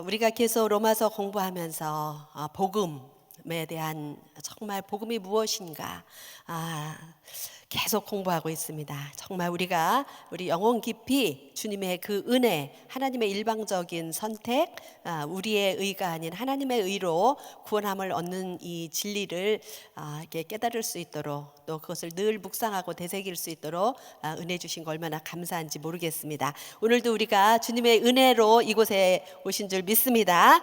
우리가 계속 로마서 공부하면서 복음에 대한 정말 복음이 무엇인가 계속 공부하고 있습니다. 정말 우리 영혼 깊이 주님의 그 은혜, 하나님의 일방적인 선택, 우리의 의가 아닌 하나님의 의로 구원함을 얻는 이 진리를 이렇게 깨달을 수 있도록, 또 그것을 늘 묵상하고 되새길 수 있도록 은혜 주신 거 얼마나 감사한지 모르겠습니다. 오늘도 우리가 주님의 은혜로 이곳에 오신 줄 믿습니다.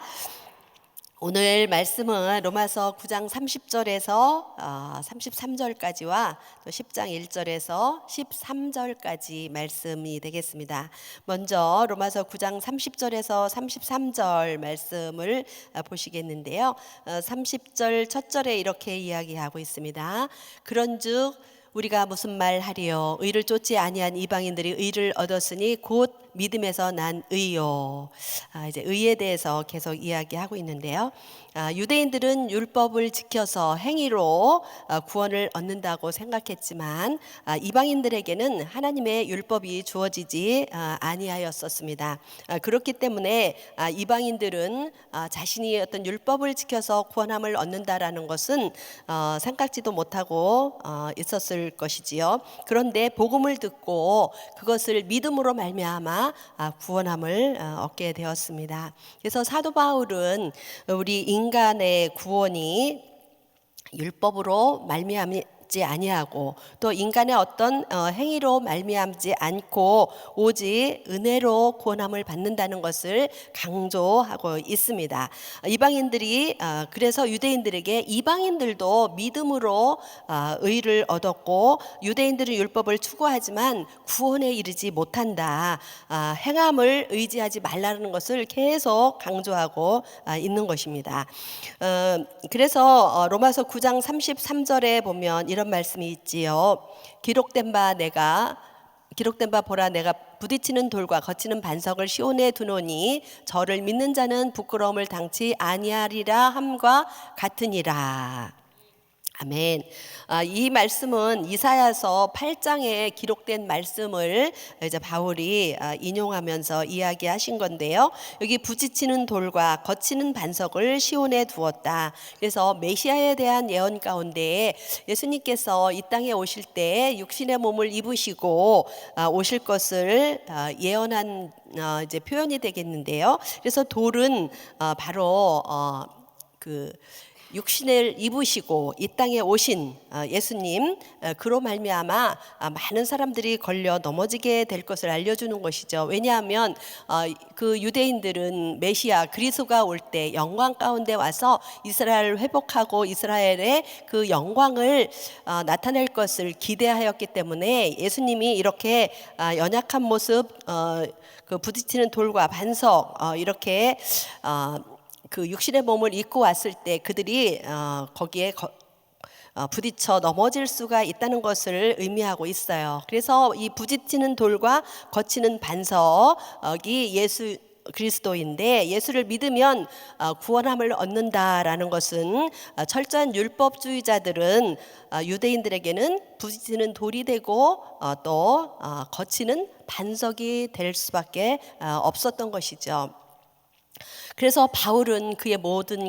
오늘 말씀은 로마서 9장 30절에서 33절까지와 또 10장 1절에서 13절까지 말씀이 되겠습니다. 먼저 로마서 9장 30절에서 33절 말씀을 보시겠는데요. 30절 첫 절에 이렇게 이야기하고 있습니다. 그런즉 우리가 무슨 말 하리요? 의를 쫓지 아니한 이방인들이 의를 얻었으니 곧 믿음에서 난 의요. 이제 의에 대해서 계속 이야기하고 있는데요. 유대인들은 율법을 지켜서 행위로 구원을 얻는다고 생각했지만 이방인들에게는 하나님의 율법이 주어지지 아니하였었습니다. 그렇기 때문에 이방인들은 자신이 어떤 율법을 지켜서 구원함을 얻는다라는 것은 생각지도 못하고 있었을 것이지요. 그런데 복음을 듣고 그것을 믿음으로 말미암아 구원함을 얻게 되었습니다. 그래서 사도 바울은 우리 인간의 구원이 율법으로 말미암지 아니하고 또 인간의 어떤 행위로 말미암지 않고 오직 은혜로 구원함을 받는다는 것을 강조하고 있습니다. 이방인들이 그래서 유대인들에게 이방인들도 믿음으로 의를 얻었고 유대인들은 율법을 추구하지만 구원에 이르지 못한다. 행함을 의지하지 말라는 것을 계속 강조하고 있는 것입니다. 그래서 로마서 9장 33절에 보면 이런 말씀이 있지요. 기록된 바 보라 내가 부딪히는 돌과 거치는 반석을 시온에 두노니 저를 믿는 자는 부끄러움을 당치 아니하리라 함과 같으니라. 아멘. 이 말씀은 이사야서 8장에 기록된 말씀을 이제 바울이 인용하면서 이야기하신 건데요. 여기 부딪히는 돌과 거치는 반석을 시온에 두었다. 그래서 메시아에 대한 예언 가운데 예수님께서 이 땅에 오실 때 육신의 몸을 입으시고 오실 것을 예언한 이제 표현이 되겠는데요. 그래서 돌은 바로 그 육신을 입으시고 이 땅에 오신 예수님, 그로 말미암아 많은 사람들이 걸려 넘어지게 될 것을 알려주는 것이죠. 왜냐하면 그 유대인들은 메시아 그리스도가 올 때 영광 가운데 와서 이스라엘을 회복하고 이스라엘의 그 영광을 나타낼 것을 기대하였기 때문에 예수님이 이렇게 연약한 모습, 그 부딪히는 돌과 반석 이렇게 그 육신의 몸을 입고 왔을 때 그들이 거기에 부딪혀 넘어질 수가 있다는 것을 의미하고 있어요. 그래서 이 부딪히는 돌과 거치는 반석이 예수 그리스도인데 예수를 믿으면 구원함을 얻는다라는 것은 철저한 율법주의자들은 유대인들에게는 부딪히는 돌이 되고 또 거치는 반석이 될 수밖에 없었던 것이죠. 그래서 바울은 그의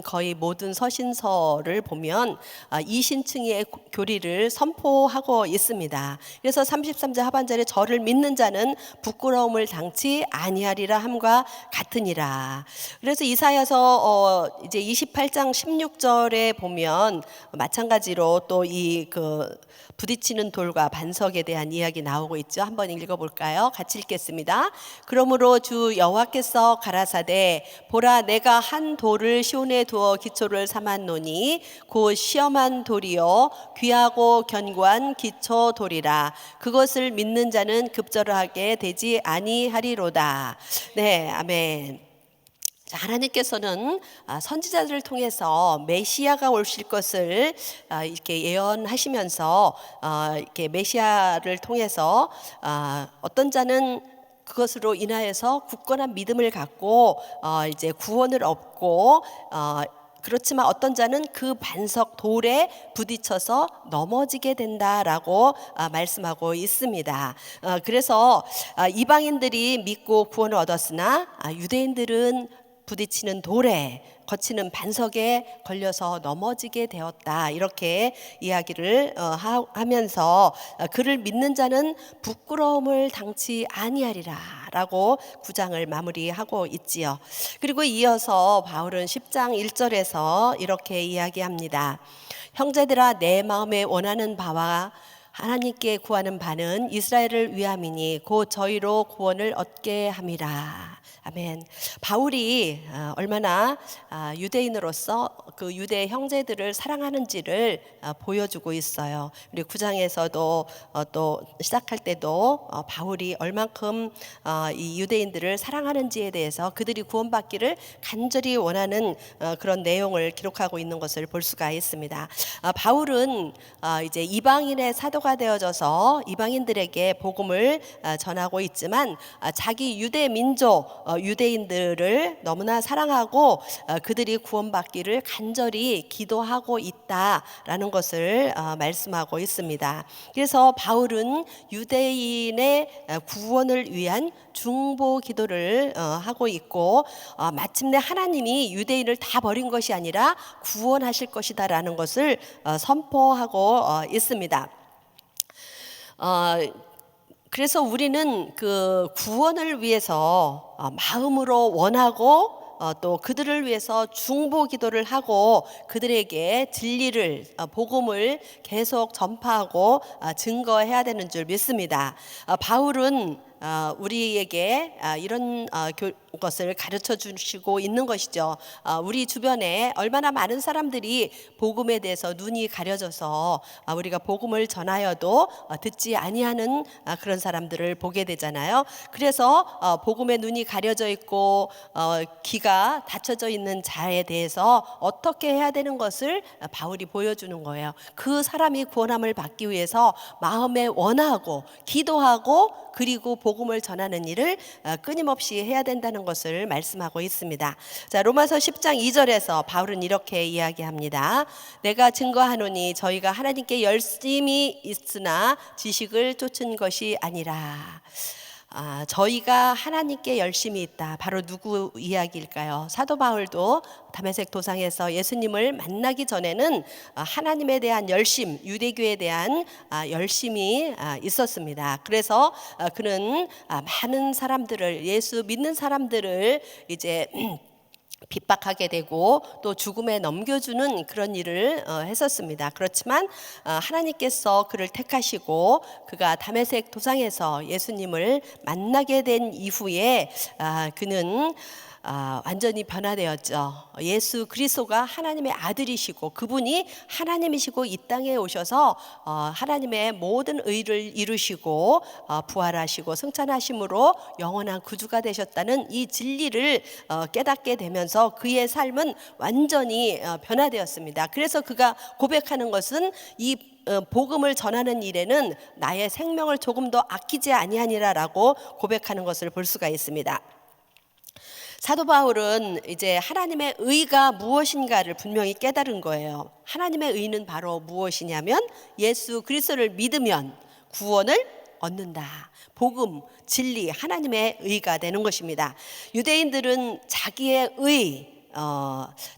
거의 모든 서신서를 보면 이신층의 교리를 선포하고 있습니다. 그래서 33절 하반절에 저를 믿는 자는 부끄러움을 당치 아니하리라 함과 같으니라. 그래서 이사야서 이제 28장 16절에 보면 마찬가지로 또 이 부딪히는 돌과 반석에 대한 이야기 나오고 있죠. 한번 읽어볼까요? 같이 읽겠습니다. 그러므로 주 여호와께서 가라사대 보라 내가 한 돌을 시온에 두어 기초를 삼았노니 곧 시험한 돌이요 귀하고 견고한 기초 돌이라. 그것을 믿는 자는 급절하게 되지 아니하리로다. 네, 아멘. 하나님께서는 선지자들을 통해서 메시아가 오실 것을 이렇게 예언하시면서 이렇게 메시아를 통해서 어떤 자는 그것으로 인하여서 굳건한 믿음을 갖고 이제 구원을 얻고 그렇지만 어떤 자는 그 반석 돌에 부딪혀서 넘어지게 된다라고 말씀하고 있습니다. 그래서 이방인들이 믿고 구원을 얻었으나 유대인들은 부딪히는 돌에 거치는 반석에 걸려서 넘어지게 되었다. 이렇게 이야기를 하면서 그를 믿는 자는 부끄러움을 당치 아니하리라라고 9장을 마무리하고 있지요. 그리고 이어서 바울은 10장 1절에서 이렇게 이야기합니다. 형제들아, 내 마음에 원하는 바와 하나님께 구하는 바는 이스라엘을 위함이니 곧 저희로 구원을 얻게 함이라. 아멘. 바울이 얼마나 유대인으로서 그 유대 형제들을 사랑하는지를 보여주고 있어요. 우리 9장에서도 또 시작할 때도 바울이 얼만큼 이 유대인들을 사랑하는지에 대해서 그들이 구원받기를 간절히 원하는 그런 내용을 기록하고 있는 것을 볼 수가 있습니다. 바울은 이제 이방인의 사도가 되어져서 이방인들에게 복음을 전하고 있지만 자기 유대 민족 유대인들을 너무나 사랑하고 그들이 구원받기를 간절히 기도하고 있다라는 것을 말씀하고 있습니다. 그래서 바울은 유대인의 구원을 위한 중보 기도를 하고 있고 마침내 하나님이 유대인을 다 버린 것이 아니라 구원하실 것이다라는 것을 선포하고 있습니다. 그래서 우리는 그 구원을 위해서 마음으로 원하고 또 그들을 위해서 중보 기도를 하고 그들에게 진리를 복음을 계속 전파하고 증거해야 되는 줄 믿습니다. 바울은 우리에게 이런 것을 가르쳐 주시고 있는 것이죠. 우리 주변에 얼마나 많은 사람들이 복음에 대해서 눈이 가려져서 우리가 복음을 전하여도 듣지 아니하는 그런 사람들을 보게 되잖아요. 그래서 복음에 눈이 가려져 있고 귀가 닫혀져 있는 자에 대해서 어떻게 해야 되는 것을 바울이 보여주는 거예요. 그 사람이 구원함을 받기 위해서 마음에 원하고 기도하고 그리고 복음을 전하는 일을 끊임없이 해야 된다는 것을 말씀하고 있습니다. 자, 로마서 10장 2절에서 바울은 이렇게 이야기합니다. 내가 증거하노니 저희가 하나님께 열심히 있으나 지식을 쫓은 것이 아니라. 저희가 하나님께 열심히 있다. 바로 누구 이야기일까요? 사도 바울도 다메섹 도상에서 예수님을 만나기 전에는 하나님에 대한 열심, 유대교에 대한 열심이 있었습니다. 그래서 그는 많은 사람들을, 예수 믿는 사람들을 이제 핍박하게 되고 또 죽음에 넘겨주는 그런 일을 했었습니다. 그렇지만 하나님께서 그를 택하시고 그가 다메섹 도상에서 예수님을 만나게 된 이후에 그는 완전히 변화되었죠. 예수 그리스도가 하나님의 아들이시고 그분이 하나님이시고 이 땅에 오셔서 하나님의 모든 의를 이루시고 부활하시고 승천하심으로 영원한 구주가 되셨다는 이 진리를 깨닫게 되면서 그의 삶은 완전히 변화되었습니다. 그래서 그가 고백하는 것은 이 복음을 전하는 일에는 나의 생명을 조금 더 아끼지 아니하니라라고 고백하는 것을 볼 수가 있습니다. 사도 바울은 이제 하나님의 의가 무엇인가를 분명히 깨달은 거예요. 하나님의 의는 바로 무엇이냐면 예수 그리스도를 믿으면 구원을 얻는다. 복음, 진리, 하나님의 의가 되는 것입니다. 유대인들은 자기의 의,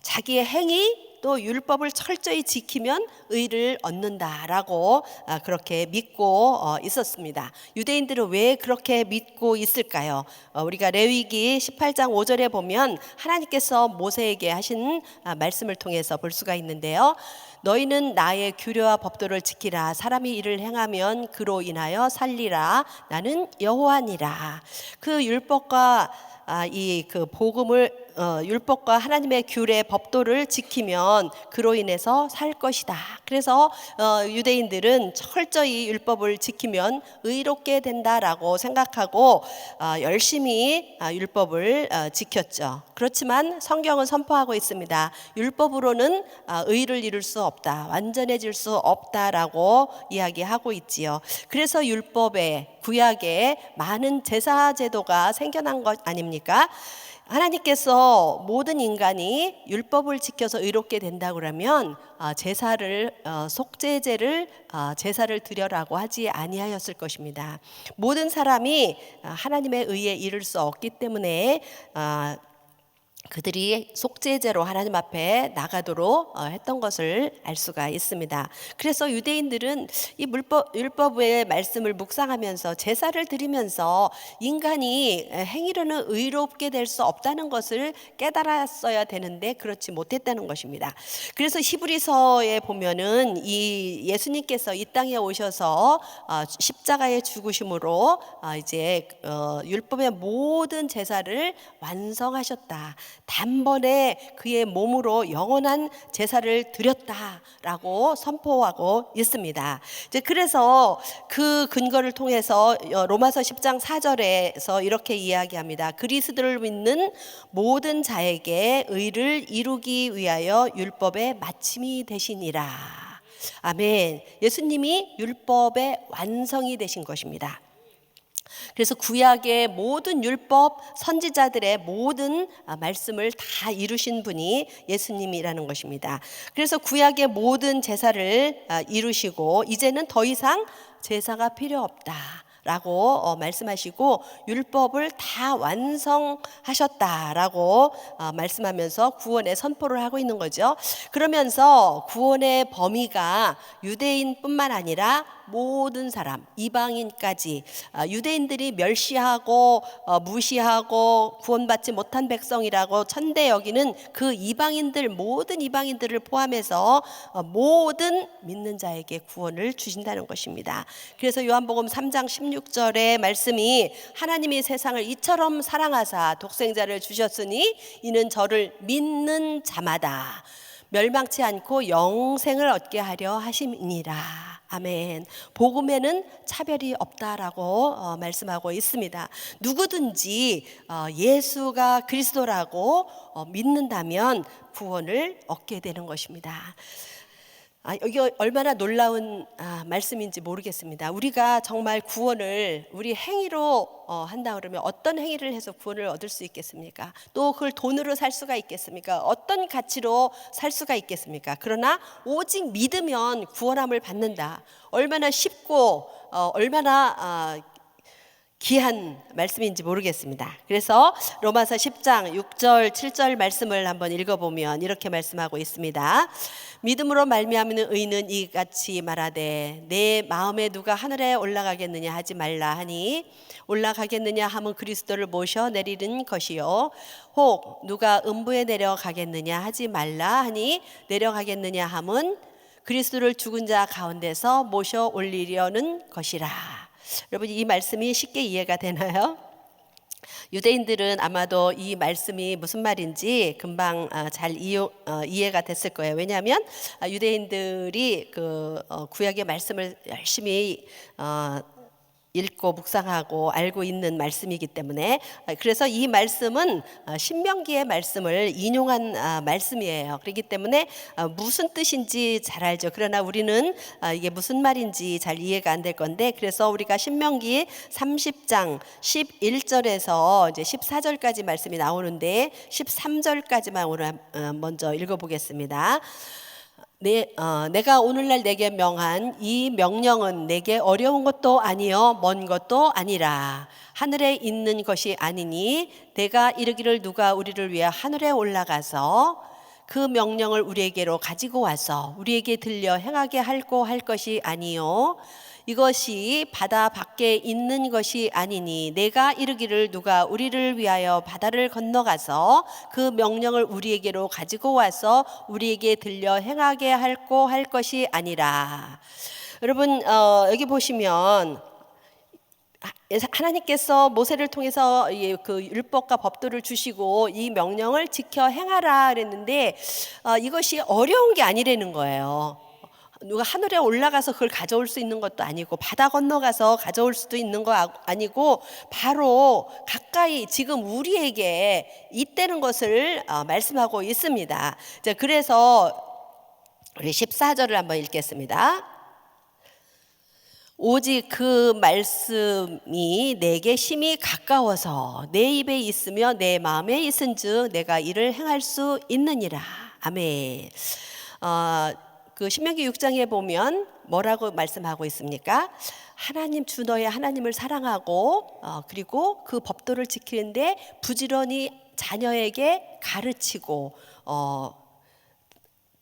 자기의 행위 또 율법을 철저히 지키면 의를 얻는다라고 그렇게 믿고 있었습니다. 유대인들은 왜 그렇게 믿고 있을까요? 우리가 레위기 18장 5절에 보면 하나님께서 모세에게 하신 말씀을 통해서 볼 수가 있는데요. 너희는 나의 규례와 법도를 지키라. 사람이 이를 행하면 그로 인하여 살리라. 나는 여호와니라. 그 율법과 이 그 복음을 율법과 하나님의 규례 법도를 지키면 그로 인해서 살 것이다. 그래서 유대인들은 철저히 율법을 지키면 의롭게 된다라고 생각하고 열심히 율법을 지켰죠. 그렇지만 성경은 선포하고 있습니다. 율법으로는 의를 이룰 수 없다. 완전해질 수 없다라고 이야기하고 있지요. 그래서 율법에 구약에 많은 제사 제도가 생겨난 것 아닙니까? 하나님께서 모든 인간이 율법을 지켜서 의롭게 된다 그러면 제사를 속죄제를 제사를 드려라고 하지 아니하였을 것입니다. 모든 사람이 하나님의 의에 이를 수 없기 때문에 그들이 속죄제로 하나님 앞에 나가도록 했던 것을 알 수가 있습니다. 그래서 유대인들은 이 율법의 말씀을 묵상하면서 제사를 드리면서 인간이 행위로는 의롭게 될 수 없다는 것을 깨달았어야 되는데 그렇지 못했다는 것입니다. 그래서 히브리서에 보면은 이 예수님께서 이 땅에 오셔서 십자가에 죽으심으로 이제 율법의 모든 제사를 완성하셨다. 단번에 그의 몸으로 영원한 제사를 드렸다라고 선포하고 있습니다. 이제 그래서 그 근거를 통해서 로마서 10장 4절에서 이렇게 이야기합니다. 그리스도를 믿는 모든 자에게 의를 이루기 위하여 율법의 마침이 되시니라. 아멘. 예수님이 율법의 완성이 되신 것입니다. 그래서 구약의 모든 율법 선지자들의 모든 말씀을 다 이루신 분이 예수님이라는 것입니다. 그래서 구약의 모든 제사를 이루시고 이제는 더 이상 제사가 필요 없다 라고 말씀하시고 율법을 다 완성하셨다라고 말씀하면서 구원의 선포를 하고 있는 거죠. 그러면서 구원의 범위가 유대인뿐만 아니라 모든 사람, 이방인까지 유대인들이 멸시하고 무시하고 구원받지 못한 백성이라고 천대 여기는 그 이방인들, 모든 이방인들을 포함해서 모든 믿는 자에게 구원을 주신다는 것입니다. 그래서 요한복음 3장 16절의 말씀이 하나님이 세상을 이처럼 사랑하사 독생자를 주셨으니 이는 저를 믿는 자마다 멸망치 않고 영생을 얻게 하려 하심이니라. 아멘. 복음에는 차별이 없다라고 말씀하고 있습니다. 누구든지 예수가 그리스도라고 믿는다면 구원을 얻게 되는 것입니다. 이게 얼마나 놀라운 말씀인지 모르겠습니다. 우리가 정말 구원을 우리 행위로 한다 그러면 어떤 행위를 해서 구원을 얻을 수 있겠습니까? 또 그걸 돈으로 살 수가 있겠습니까? 어떤 가치로 살 수가 있겠습니까? 그러나 오직 믿으면 구원함을 받는다. 얼마나 쉽고 얼마나 귀한 말씀인지 모르겠습니다. 그래서 로마서 10장 6절 7절 말씀을 한번 읽어보면 이렇게 말씀하고 있습니다. 믿음으로 말미암는 의는 이같이 말하되 내 마음에 누가 하늘에 올라가겠느냐 하지 말라 하니 올라가겠느냐 하면 그리스도를 모셔 내리는 것이요 혹 누가 음부에 내려가겠느냐 하지 말라 하니 내려가겠느냐 하면 그리스도를 죽은 자 가운데서 모셔 올리려는 것이라. 여러분 이 말씀이 쉽게 이해가 되나요? 유대인들은 아마도 이 말씀이 무슨 말인지 금방 잘 이해가 됐을 거예요. 왜냐하면 유대인들이 그 구약의 말씀을 열심히 읽고 묵상하고 알고 있는 말씀이기 때문에 그래서 이 말씀은 신명기의 말씀을 인용한 말씀이에요. 그렇기 때문에 무슨 뜻인지 잘 알죠. 그러나 우리는 이게 무슨 말인지 잘 이해가 안 될 건데 그래서 우리가 신명기 30장 11절에서 이제 14절까지 말씀이 나오는데 13절까지만 오늘 먼저 읽어보겠습니다. 내가 오늘날 내게 명한 이 명령은 내게 어려운 것도 아니요 먼 것도 아니라 하늘에 있는 것이 아니니 내가 이르기를 누가 우리를 위해 하늘에 올라가서 그 명령을 우리에게로 가지고 와서 우리에게 들려 행하게 할고 할 것이 아니요 이것이 바다 밖에 있는 것이 아니니 내가 이르기를 누가 우리를 위하여 바다를 건너가서 그 명령을 우리에게로 가지고 와서 우리에게 들려 행하게 할고 할 것이 아니라. 여러분 여기 보시면 하나님께서 모세를 통해서 그 율법과 법도를 주시고 이 명령을 지켜 행하라 그랬는데 이것이 어려운 게 아니라는 거예요. 누가 하늘에 올라가서 그걸 가져올 수 있는 것도 아니고 바다 건너가서 가져올 수도 있는 거 아니고 바로 가까이 지금 우리에게 있다는 것을 말씀하고 있습니다. 그래서 우리 14절을 한번 읽겠습니다. 오직 그 말씀이 내게 심히 가까워서 내 입에 있으며 내 마음에 있은즉 내가 이를 행할 수 있느니라. 아멘. 그 신명기 6장에 보면 뭐라고 말씀하고 있습니까? 하나님 주 너의 하나님을 사랑하고 그리고 그 법도를 지키는데 부지런히 자녀에게 가르치고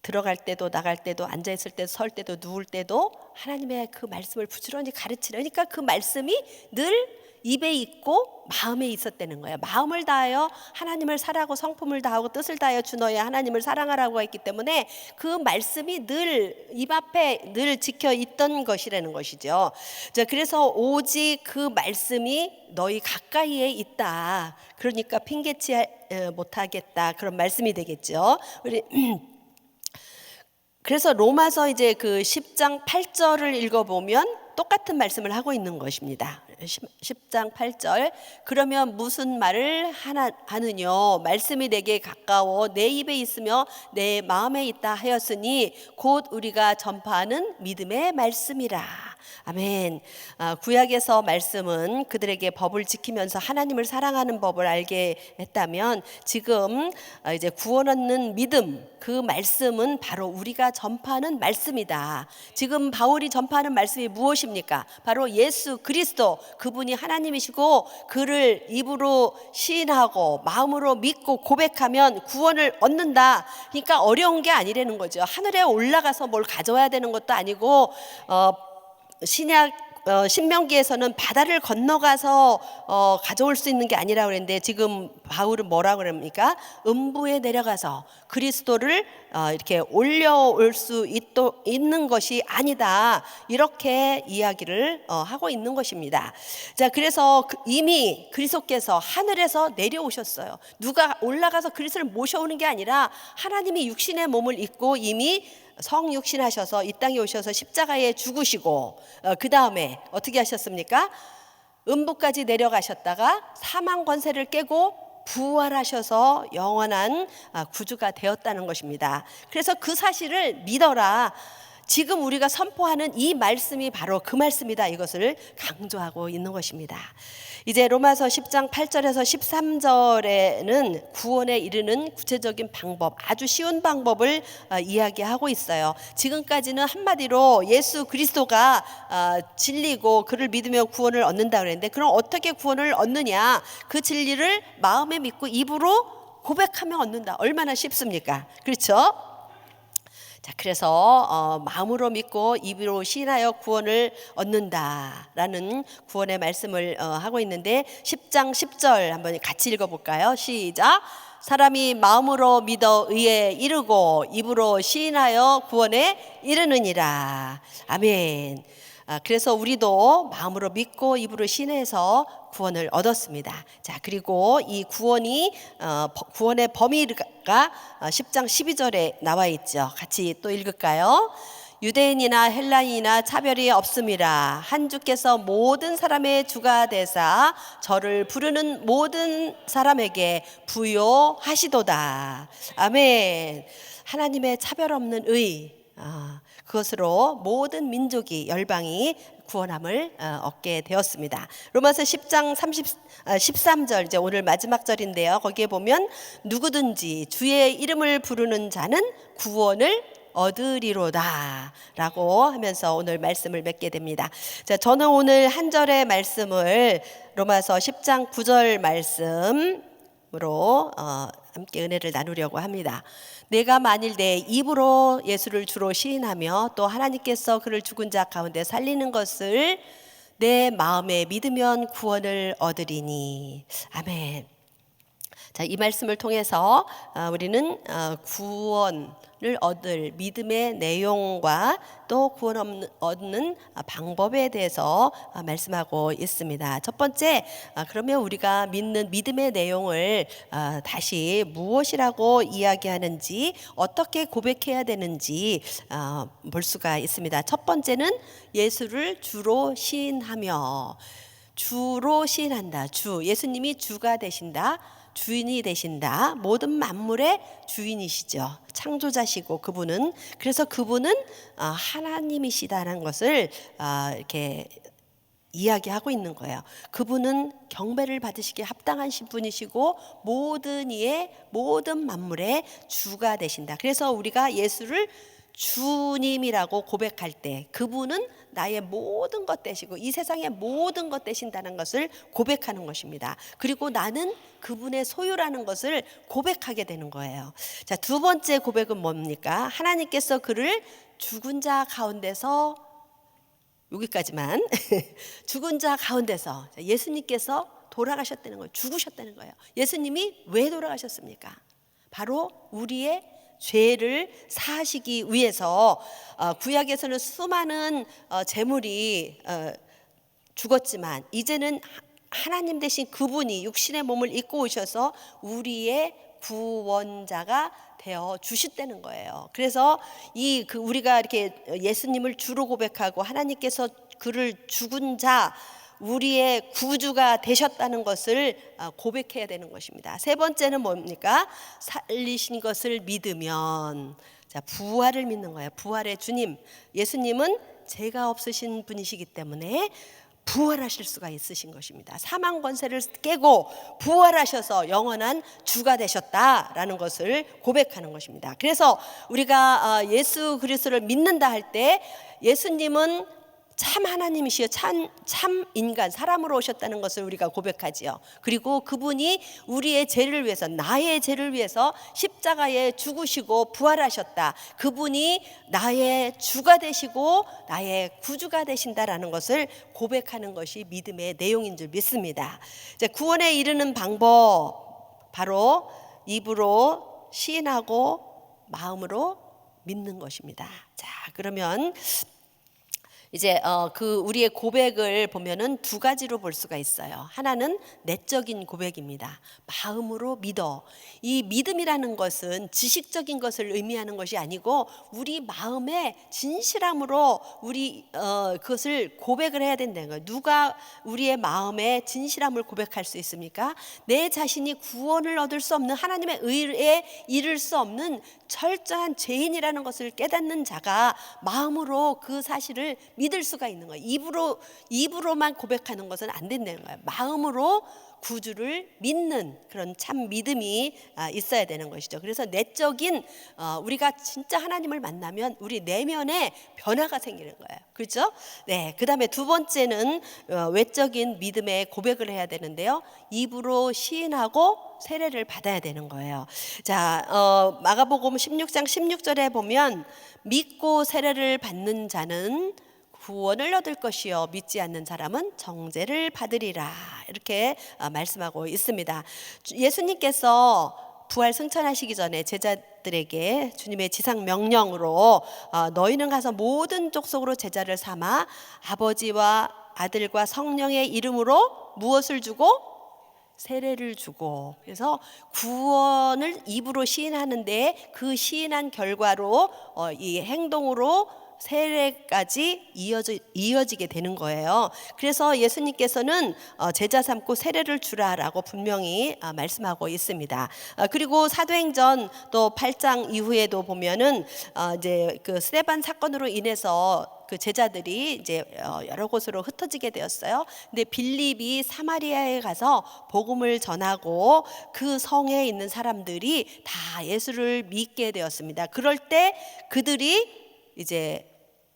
들어갈 때도 나갈 때도 앉아 있을 때도 설 때도 누울 때도 하나님의 그 말씀을 부지런히 가르치려니까 그 말씀이 늘 입에 있고 마음에 있었다는 거예요. 마음을 다하여 하나님을 사랑하고 성품을 다하고 뜻을 다하여 주 너의 하나님을 사랑하라고 했기 때문에 그 말씀이 늘 입 앞에 늘 지켜 있던 것이라는 것이죠. 자, 그래서 오직 그 말씀이 너희 가까이에 있다. 그러니까 핑계치 못하겠다. 그런 말씀이 되겠죠. 우리 그래서 로마서 이제 그 10장 8절을 읽어보면 똑같은 말씀을 하고 있는 것입니다. 10장 8절 그러면 무슨 말을 하느뇨 말씀이 내게 가까워 내 입에 있으며 내 마음에 있다 하였으니 곧 우리가 전파하는 믿음의 말씀이라. 아멘. 구약에서 말씀은 그들에게 법을 지키면서 하나님을 사랑하는 법을 알게 했다면 지금 이제 구원 얻는 믿음 그 말씀은 바로 우리가 전파하는 말씀이다. 지금 바울이 전파하는 말씀이 무엇입니까? 바로 예수 그리스도 그분이 하나님이시고 그를 입으로 시인하고 마음으로 믿고 고백하면 구원을 얻는다. 그러니까 어려운 게 아니라는 거죠. 하늘에 올라가서 뭘 가져와야 되는 것도 아니고 신명기에서는 바다를 건너가서 가져올 수 있는 게 아니라고 그랬는데 지금 바울은 뭐라고 그럽니까? 음부에 내려가서 그리스도를 이렇게 올려올 수 있는 것이 아니다. 이렇게 이야기를 하고 있는 것입니다. 자, 그래서 이미 그리스도께서 하늘에서 내려오셨어요. 누가 올라가서 그리스도를 모셔오는 게 아니라 하나님이 육신의 몸을 입고 이미 성육신하셔서 이 땅에 오셔서 십자가에 죽으시고 그 다음에 어떻게 하셨습니까? 음부까지 내려가셨다가 사망 권세를 깨고 부활하셔서 영원한 구주가 되었다는 것입니다. 그래서 그 사실을 믿어라. 지금 우리가 선포하는 이 말씀이 바로 그 말씀이다. 이것을 강조하고 있는 것입니다. 이제 로마서 10장 8절에서 13절에는 구원에 이르는 구체적인 방법, 아주 쉬운 방법을 이야기하고 있어요. 지금까지는 한마디로 예수 그리스도가 진리고 그를 믿으며 구원을 얻는다 그랬는데 그럼 어떻게 구원을 얻느냐? 그 진리를 마음에 믿고 입으로 고백하며 얻는다. 얼마나 쉽습니까? 그렇죠? 자, 그래서 마음으로 믿고 입으로 시인하여 구원을 얻는다라는 구원의 말씀을 하고 있는데 10장 10절 한번 같이 읽어볼까요? 시작. 사람이 마음으로 믿어 의에 이르고 입으로 시인하여 구원에 이르느니라. 아멘. 그래서 우리도 마음으로 믿고 입으로 시인해서 구원을 얻었습니다. 자, 그리고 이 구원의 범위가 10장 12절에 나와 있죠. 같이 또 읽을까요? 유대인이나 헬라인이나 차별이 없음이라 한 주께서 모든 사람의 주가 되사 저를 부르는 모든 사람에게 부요하시도다. 아멘. 하나님의 차별 없는 의, 그것으로 모든 민족이 열방이 구원함을 얻게 되었습니다. 로마서 10장 13절 이제 오늘 마지막 절인데요. 거기에 보면 누구든지 주의 이름을 부르는 자는 구원을 얻으리로다 라고 하면서 오늘 말씀을 맺게 됩니다. 자, 저는 오늘 한 절의 말씀을 로마서 10장 9절 말씀으로 함께 은혜를 나누려고 합니다. 내가 만일 내 입으로 예수를 주로 시인하며 또 하나님께서 그를 죽은 자 가운데 살리는 것을 내 마음에 믿으면 구원을 얻으리니. 아멘. 자, 이 말씀을 통해서 우리는 구원을 얻을 믿음의 내용과 또 구원 얻는 방법에 대해서 말씀하고 있습니다. 첫 번째, 그러면 우리가 믿는 믿음의 내용을 다시 무엇이라고 이야기하는지 어떻게 고백해야 되는지 볼 수가 있습니다. 첫 번째는 예수를 주로 시인하며, 주로 시인한다. 예수님이 주가 되신다. 주인이 되신다. 모든 만물의 주인이시죠. 창조자시고 그분은, 그래서 그분은 하나님이시다는 것을 이렇게 이야기하고 있는 거예요. 그분은 경배를 받으시기에 합당한 분이시고 모든 이의 모든 만물의 주가 되신다. 그래서 우리가 예수를 주님이라고 고백할 때 그분은 나의 모든 것 되시고 이 세상의 모든 것 되신다는 것을 고백하는 것입니다. 그리고 나는 그분의 소유라는 것을 고백하게 되는 거예요. 자, 두 번째 고백은 뭡니까? 하나님께서 그를 죽은 자 가운데서, 여기까지만 죽은 자 가운데서 예수님께서 돌아가셨다는 거예요. 죽으셨다는 거예요. 예수님이 왜 돌아가셨습니까? 바로 우리의 죄를 사하시기 위해서. 구약에서는 수많은 제물이 죽었지만 이제는 하나님 대신 그분이 육신의 몸을 입고 오셔서 우리의 구원자가 되어 주셨다는 거예요. 그래서 우리가 이렇게 예수님을 주로 고백하고 하나님께서 그를 죽은 자, 우리의 구주가 되셨다는 것을 고백해야 되는 것입니다. 세 번째는 뭡니까? 살리신 것을 믿으면, 자, 부활을 믿는 거예요. 부활의 주님, 예수님은 죄가 없으신 분이시기 때문에 부활하실 수가 있으신 것입니다. 사망 권세를 깨고 부활하셔서 영원한 주가 되셨다라는 것을 고백하는 것입니다. 그래서 우리가 예수 그리스도를 믿는다 할 때 예수님은 참 하나님이시여 참 인간 사람으로 오셨다는 것을 우리가 고백하지요. 그리고 그분이 우리의 죄를 위해서, 나의 죄를 위해서 십자가에 죽으시고 부활하셨다. 그분이 나의 주가 되시고 나의 구주가 되신다라는 것을 고백하는 것이 믿음의 내용인 줄 믿습니다. 이제 구원에 이르는 방법, 바로 입으로 시인하고 마음으로 믿는 것입니다. 자, 그러면 이제 우리의 고백을 보면은 두 가지로 볼 수가 있어요. 하나는 내적인 고백입니다. 마음으로 믿어. 이 믿음이라는 것은 지식적인 것을 의미하는 것이 아니고 우리 마음의 진실함으로 그것을 고백을 해야 된다는 거예요. 누가 우리의 마음의 진실함을 고백할 수 있습니까? 내 자신이 구원을 얻을 수 없는, 하나님의 의에 이를 수 없는 철저한 죄인이라는 것을 깨닫는 자가 마음으로 그 사실을 믿을 수가 있는 거예요. 입으로만 고백하는 것은 안 된다는 거예요. 마음으로 구주를 믿는 그런 참 믿음이 있어야 되는 것이죠. 그래서 내적인, 우리가 진짜 하나님을 만나면 우리 내면에 변화가 생기는 거예요. 그렇죠? 네. 그다음에 두 번째는 외적인 믿음의 고백을 해야 되는데요. 입으로 시인하고 세례를 받아야 되는 거예요. 자, 마가복음 16장 16절에 보면 믿고 세례를 받는 자는 구원을 얻을 것이요 믿지 않는 사람은 정죄를 받으리라, 이렇게 말씀하고 있습니다. 예수님께서 부활 승천하시기 전에 제자들에게 주님의 지상 명령으로 너희는 가서 모든 족속으로 제자를 삼아 아버지와 아들과 성령의 이름으로 무엇을 주고? 세례를 주고. 그래서 구원을 입으로 시인하는데 그 시인한 결과로 이 행동으로 세례까지 이어지게 되는 거예요. 그래서 예수님께서는 제자 삼고 세례를 주라라고 분명히 말씀하고 있습니다. 그리고 사도행전 또 8장 이후에도 보면은 이제 그 스데반 사건으로 인해서 그 제자들이 이제 여러 곳으로 흩어지게 되었어요. 근데 빌립이 사마리아에 가서 복음을 전하고 그 성에 있는 사람들이 다 예수를 믿게 되었습니다. 그럴 때 그들이 이제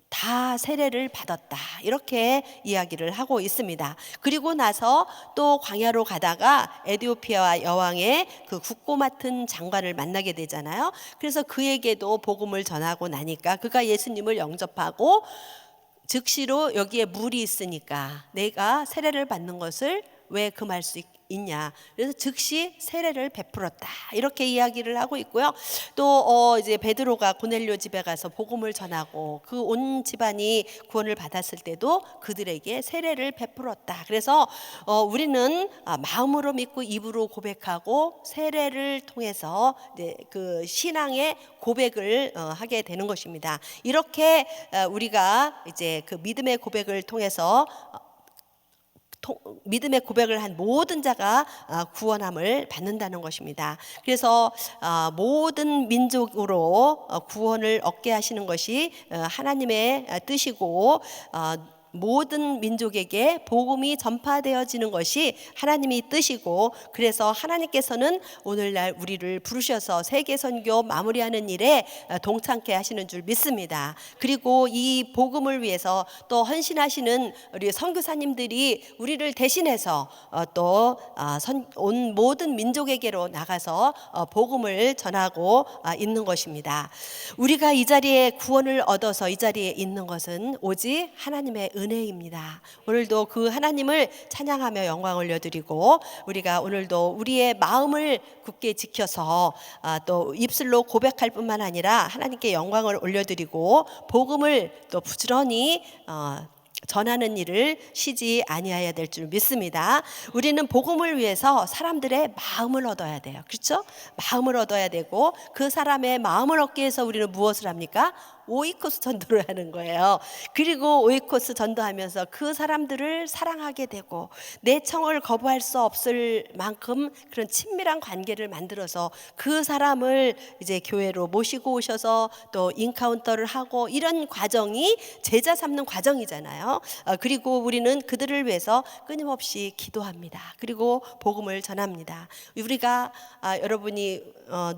다 세례를 받았다, 이렇게 이야기를 하고 있습니다. 그리고 나서 또 광야로 가다가 에디오피아 여왕의 그 국고 맡은 장관을 만나게 되잖아요. 그래서 그에게도 복음을 전하고 나니까 그가 예수님을 영접하고 즉시로 여기에 물이 있으니까 내가 세례를 받는 것을 왜 금할 수 있냐, 그래서 즉시 세례를 베풀었다, 이렇게 이야기를 하고 있고요. 또 이제 베드로가 고넬료 집에 가서 복음을 전하고 그 온 집안이 구원을 받았을 때도 그들에게 세례를 베풀었다. 그래서 우리는 마음으로 믿고 입으로 고백하고 세례를 통해서 이제 그 신앙의 고백을 하게 되는 것입니다. 이렇게 우리가 이제 그 믿음의 고백을 통해서 믿음의 고백을 한 모든 자가 구원함을 받는다는 것입니다. 그래서 모든 민족으로 구원을 얻게 하시는 것이 하나님의 뜻이고 모든 민족에게 복음이 전파되어지는 것이 하나님의 뜻이고, 그래서 하나님께서는 오늘날 우리를 부르셔서 세계 선교 마무리하는 일에 동참케 하시는 줄 믿습니다. 그리고 이 복음을 위해서 또 헌신하시는 우리 선교사님들이 우리를 대신해서 또 온 모든 민족에게로 나가서 복음을 전하고 있는 것입니다. 우리가 이 자리에 구원을 얻어서 이 자리에 있는 것은 오직 하나님의 은혜입니다. 오늘도 그 하나님을 찬양하며 영광 올려드리고, 우리가 오늘도 우리의 마음을 굳게 지켜서 또 입술로 고백할 뿐만 아니라 하나님께 영광을 올려드리고 복음을 또 부지런히 전하는 일을 쉬지 아니해야 될 줄 믿습니다. 우리는 복음을 위해서 사람들의 마음을 얻어야 돼요. 그렇죠? 마음을 얻어야 되고, 그 사람의 마음을 얻기 위해서 우리는 무엇을 합니까? 오이코스 전도를 하는 거예요. 그리고 오이코스 전도하면서 그 사람들을 사랑하게 되고, 내 청을 거부할 수 없을 만큼 그런 친밀한 관계를 만들어서 그 사람을 이제 교회로 모시고 오셔서 또 인카운터를 하고, 이런 과정이 제자 삼는 과정이잖아요. 그리고 우리는 그들을 위해서 끊임없이 기도합니다. 그리고 복음을 전합니다. 우리가 여러분이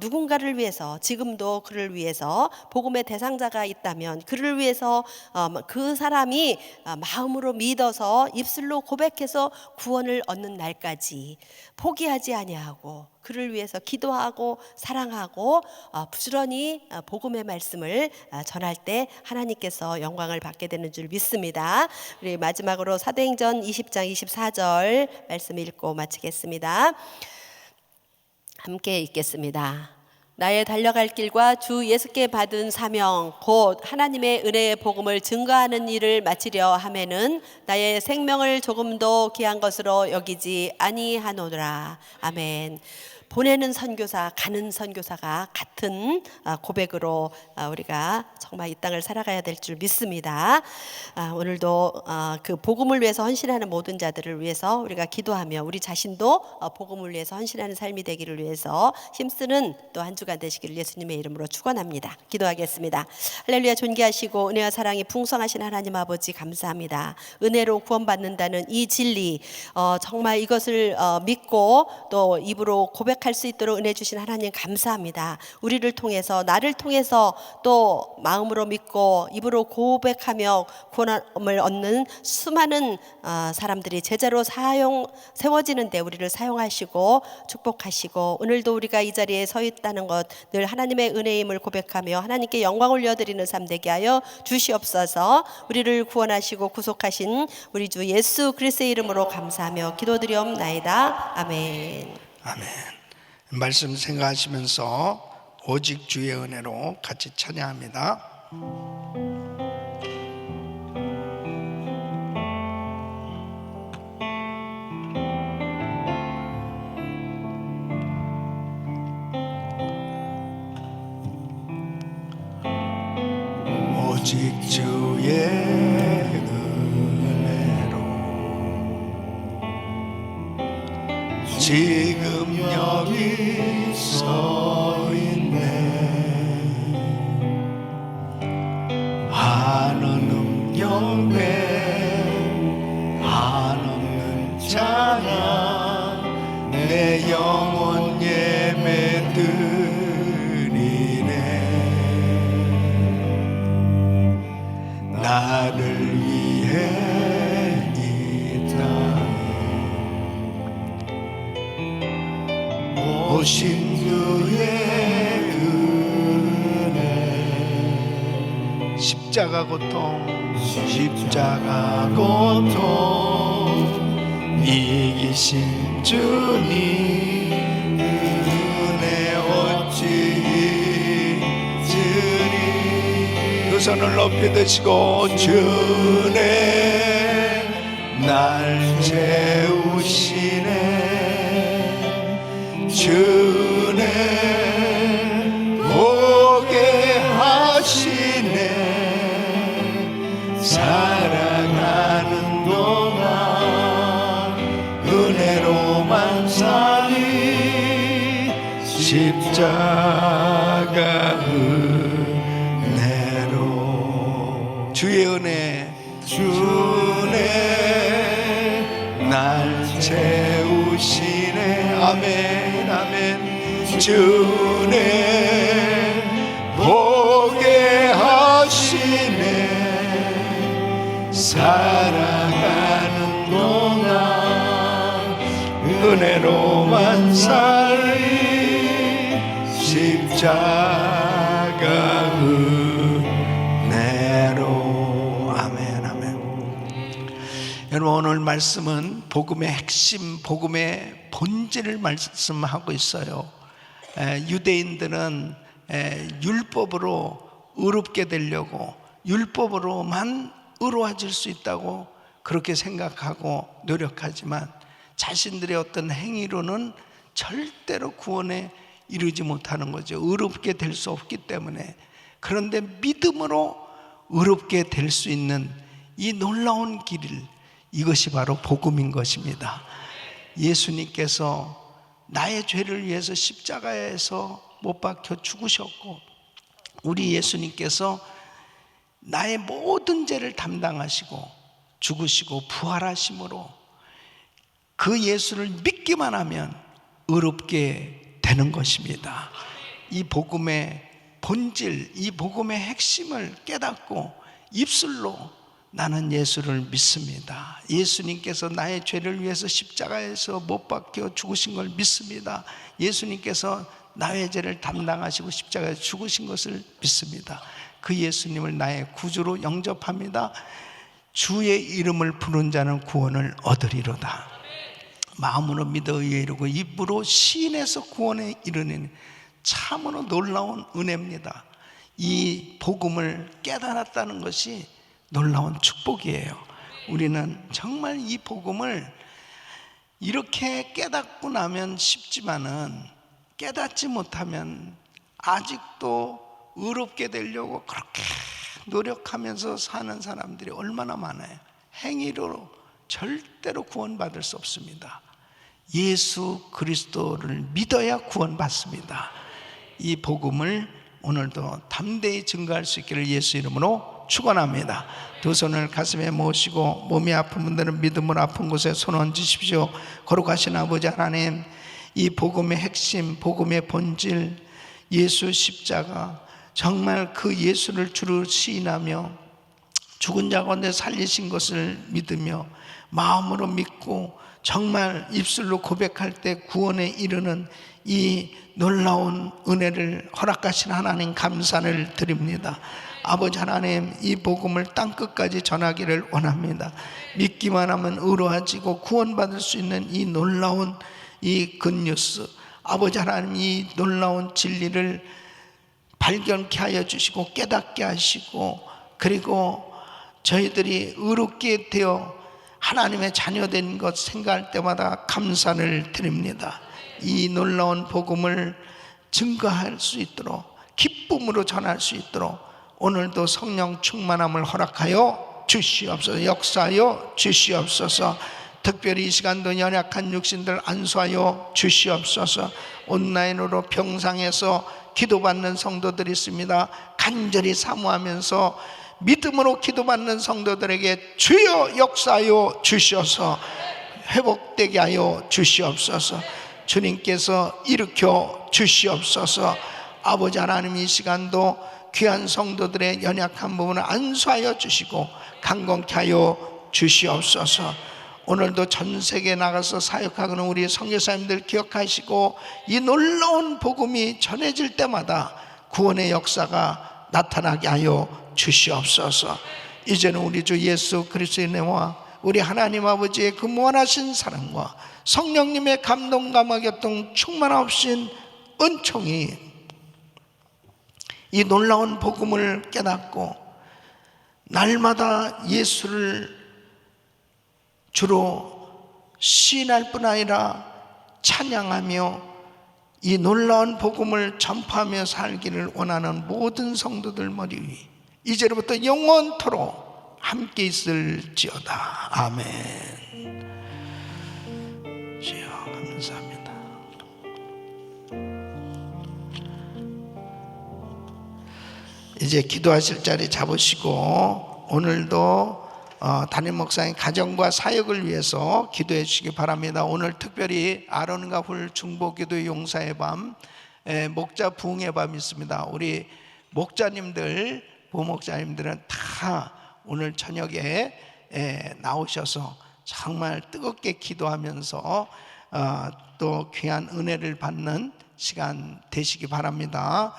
누군가를 위해서, 지금도 그를 위해서 복음의 대상자가 있다면 그를 위해서 그 사람이 마음으로 믿어서 입술로 고백해서 구원을 얻는 날까지 포기하지 아니하고 그를 위해서 기도하고 사랑하고 부지런히 복음의 말씀을 전할 때 하나님께서 영광을 받게 되는 줄 믿습니다. 우리 마지막으로 사도행전 20장 24절 말씀 읽고 마치겠습니다. 함께 읽겠습니다. 나의 달려갈 길과 주 예수께 받은 사명 곧 하나님의 은혜의 복음을 증거하는 일을 마치려 하면은 나의 생명을 조금도 귀한 것으로 여기지 아니하노라. 아멘. 보내는 선교사, 가는 선교사가 같은 고백으로 우리가 정말 이 땅을 살아가야 될 줄 믿습니다. 오늘도 그 복음을 위해서 헌신하는 모든 자들을 위해서 우리가 기도하며 우리 자신도 복음을 위해서 헌신하는 삶이 되기를 위해서 힘쓰는 또 한 주간 되시기를 예수님의 이름으로 축원합니다. 기도하겠습니다. 할렐루야. 존귀하시고 은혜와 사랑이 풍성하신 하나님 아버지, 감사합니다. 은혜로 구원받는다는 이 진리, 정말 이것을 믿고 또 입으로 고백할 수 있도록 은혜 주신 하나님 감사합니다. 우리를 통해서, 나를 통해서 또 마음으로 믿고 입으로 고백하며 구원을 얻는 수많은 사람들이 제자로 세워지는데 우리를 사용하시고 축복하시고, 오늘도 우리가 이 자리에 서 있다는 것 늘 하나님의 은혜임을 고백하며 하나님께 영광 올려드리는 삶 되게 하여 주시옵소서. 우리를 구원하시고 구속하신 우리 주 예수 그리스도의 이름으로 감사하며 기도드리옵나이다. 아멘. 아멘. 말씀 생각하시면서 오직 주의 은혜로 같이 찬양합니다. 오직 주의 은혜로 지금 여기 서 있네. 한없는 경배 한없는 찬양 내 영혼 예배 드리네. 나를 위해 이 땅에 오신 그의 은혜, 십자가 고통 이기신 주님 은혜 어찌 잊으리. 두 손을 높이 드시고 주네 날 채우시네. 주네 보게 하시네. 살아가는 동안 은혜로만 사니 십자가 은혜로. 주의 은혜, 주의 아멘 아멘. 주님 보게 하시네. 살아가는 동안 은혜로만 살리 십자가 은혜로. 아멘 아멘. 여러분, 오늘 말씀은 복음의 핵심, 복음의 본질을 말씀하고 있어요. 유대인들은 율법으로 의롭게 되려고, 율법으로만 의로워질 수 있다고 그렇게 생각하고 노력하지만 자신들의 어떤 행위로는 절대로 구원에 이르지 못하는 거죠. 의롭게 될 수 없기 때문에. 그런데 믿음으로 의롭게 될 수 있는 이 놀라운 길, 이것이 바로 복음인 것입니다. 예수님께서 나의 죄를 위해서 십자가에서 못 박혀 죽으셨고, 우리 예수님께서 나의 모든 죄를 담당하시고 죽으시고 부활하심으로 그 예수를 믿기만 하면 의롭게 되는 것입니다. 이 복음의 본질, 이 복음의 핵심을 깨닫고 입술로 나는 예수를 믿습니다. 예수님께서 나의 죄를 위해서 십자가에서 못 박혀 죽으신 걸 믿습니다. 예수님께서 나의 죄를 담당하시고 십자가에서 죽으신 것을 믿습니다. 그 예수님을 나의 구주로 영접합니다. 주의 이름을 부른 자는 구원을 얻으리로다. 마음으로 믿어 의에 이르고 입으로 시인해서 구원에 이르는 참으로 놀라운 은혜입니다. 이 복음을 깨달았다는 것이 놀라운 축복이에요. 우리는 정말 이 복음을 이렇게 깨닫고 나면 쉽지만은 깨닫지 못하면 아직도 의롭게 되려고 그렇게 노력하면서 사는 사람들이 얼마나 많아요. 행위로 절대로 구원받을 수 없습니다. 예수 그리스도를 믿어야 구원받습니다. 이 복음을 오늘도 담대히 증거할 수 있기를 예수 이름으로 축원합니다. 두 손을 가슴에 모시고 몸이 아픈 분들은 믿음으로 아픈 곳에 손 얹으십시오. 거룩하신 아버지 하나님, 이 복음의 핵심, 복음의 본질, 예수 십자가, 정말 그 예수를 주로 시인하며 죽은 자 가운데 살리신 것을 믿으며 마음으로 믿고 정말 입술로 고백할 때 구원에 이르는 이 놀라운 은혜를 허락하신 하나님 감사를 드립니다. 아버지 하나님, 이 복음을 땅끝까지 전하기를 원합니다. 믿기만 하면 의로워지고 구원받을 수 있는 이 놀라운 이 굿뉴스, 아버지 하나님, 이 놀라운 진리를 발견케 하여 주시고 깨닫게 하시고, 그리고 저희들이 의롭게 되어 하나님의 자녀된 것 생각할 때마다 감사를 드립니다. 이 놀라운 복음을 증거할 수 있도록, 기쁨으로 전할 수 있도록 오늘도 성령 충만함을 허락하여 주시옵소서. 역사하여 주시옵소서. 특별히 이 시간도 연약한 육신들 안수하여 주시옵소서. 온라인으로 병상에서 기도받는 성도들이 있습니다. 간절히 사모하면서 믿음으로 기도받는 성도들에게 주여 역사하여 주시옵소서. 회복되게 하여 주시옵소서. 주님께서 일으켜 주시옵소서. 아버지 하나님, 이 시간도 귀한 성도들의 연약한 부분을 안수하여 주시고 강건케 하여 주시옵소서. 오늘도 전 세계에 나가서 사역하는 우리 선교사님들 기억하시고 이 놀라운 복음이 전해질 때마다 구원의 역사가 나타나게 하여 주시옵소서. 이제는 우리 주 예수 그리스도의 은혜와 우리 하나님 아버지의 그 무한하신 사랑과 성령님의 감동감화 교통 충만하신 은총이 이 놀라운 복음을 깨닫고 날마다 예수를 주로 시인할 뿐 아니라 찬양하며 이 놀라운 복음을 전파하며 살기를 원하는 모든 성도들 머리 위 이제로부터 영원토록 함께 있을지어다. 아멘. 주여 감사합니다. 이제 기도하실 자리 잡으시고 오늘도 담임 목사님 가정과 사역을 위해서 기도해 주시기 바랍니다. 오늘 특별히 아론과 훌 중보기도 용사의 밤, 목자 부흥의 밤이 있습니다. 우리 목자님들, 부목자님들은 다 오늘 저녁에 나오셔서 정말 뜨겁게 기도하면서 또 귀한 은혜를 받는 시간 되시기 바랍니다.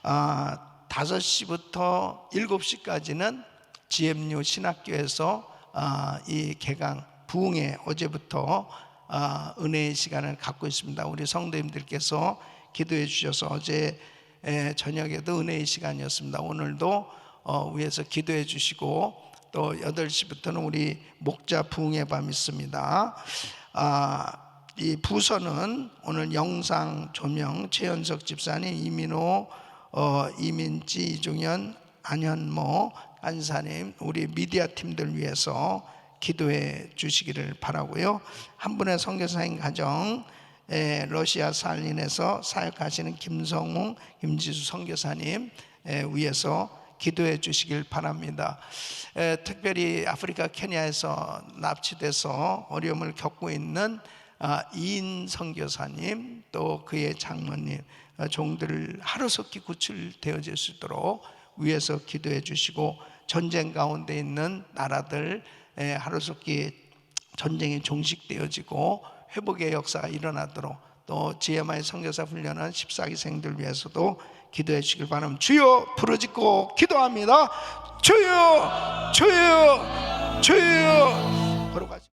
5시부터 7시까지는 GMU 신학교에서 이 개강 부흥회 어제부터 은혜의 시간을 갖고 있습니다. 우리 성도님들께서 기도해 주셔서 어제 저녁에도 은혜의 시간이었습니다. 오늘도 위에서 기도해 주시고 또 8시부터는 우리 목자 부흥의 밤이 있습니다. 이 부서는 오늘 영상 조명 최현석 집사님, 이민호, 이민지, 이종현, 안현모 간사님, 우리 미디어 팀들 위해서 기도해 주시기를 바라고요. 한 분의 선교사님 가정, 러시아 살린에서 사역하시는 김성웅, 김지수 선교사님 위해서 기도해 주시길 바랍니다. 특별히 아프리카 케냐에서 납치돼서 어려움을 겪고 있는 이인 선교사님, 또 그의 장모님, 종들을 하루속히 구출되어질 수 있도록 위에서 기도해 주시고, 전쟁 가운데 있는 나라들 하루속히 전쟁이 종식되어지고 회복의 역사가 일어나도록, 또 GMI 선교사 훈련한 14기생들 위해서도 기도해 주시길 바랍니다. 주여 부르짖고 기도합니다. 주여, 주여, 주여.